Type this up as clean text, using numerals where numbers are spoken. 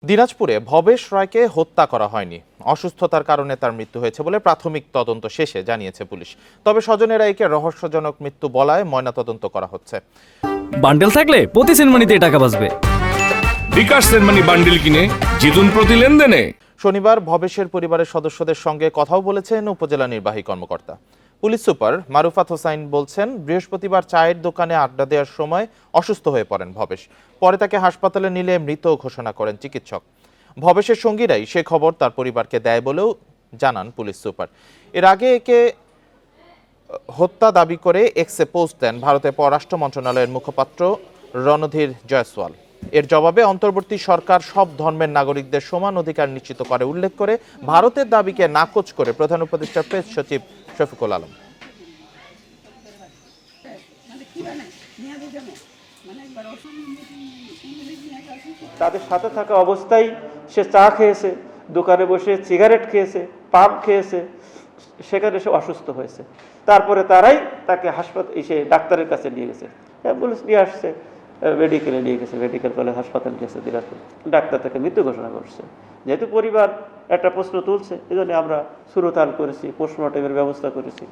দিনাজপুরে ভবেশ রায়কে হত্যা করা হয়নি। অসুস্থতার কারণে তার মৃত্যু হয়েছে বলে প্রাথমিক তদন্ত শেষে জানিয়েছে পুলিশ। তবে স্বজনেরা একে রহস্যজনক মৃত্যু বলায় ময়নাতদন্ত করা হচ্ছে। বান্ডেল থাকলে প্রতি সেনমানিতে টাকা বাঁচবে। বিকাশ সেনমানি বান্ডেল কিনে জিতুন প্রতি লেনদেনে। শনিবার ভবেশের পরিবারের সদস্যদের সঙ্গে কথাও বলেছেন উপজেলা নির্বাহী কর্মকর্তা। পুলিশ সুপার মারুফাত হোসাইন বলছেন, বৃহস্পতিবার চায়ের দোকানে আড্ডা দেওয়ার সময় অসুস্থ হয়ে পড়েন ভবেশ। পরে তাকে হাসপাতালে নিলে মৃত ঘোষণা করেন চিকিৎসক। ভবেশের সঙ্গীরাই সে খবর তার পরিবারকে দেয় বলেও জানান পুলিশ সুপার। এর আগে একে হত্যা দাবি করে এক্সে পোস্ট দেন ভারতের পররাষ্ট্র মন্ত্রণালয়ের মুখপাত্র রণধীর জয়সওয়াল। এর জবাবে অন্তর্বর্তী সরকার সব ধর্মের নাগরিকদের সমান অধিকার নিশ্চিত করে উল্লেখ করে ভারতের দাবিকে নাকচ করে প্রধান উপদেষ্টা প্রেস সচিব শফিকুল আলম। তাদের সাথে থাকা অবস্থায় সে চা খেয়েছে, দোকানে বসে সিগারেট খেয়েছে, পান খেয়েছে, সেখানে সে অসুস্থ হয়েছে। তারপরে তারাই তাকে হাসপাতাল এসে ডাক্তারের কাছে নিয়ে গেছে, অ্যাম্বুলেন্স নিয়ে আসছে, মেডিকেলে নিয়ে গেছে, মেডিকেল কলেজ হাসপাতাল গেছে দিনাজপুর। ডাক্তার তাকে মৃত্যু ঘোষণা করছে। যেহেতু পরিবার একটা প্রশ্ন তুলছে, এই জন্য আমরা সুরতাল করেছি, পোস্টমর্টমের ব্যবস্থা করেছি।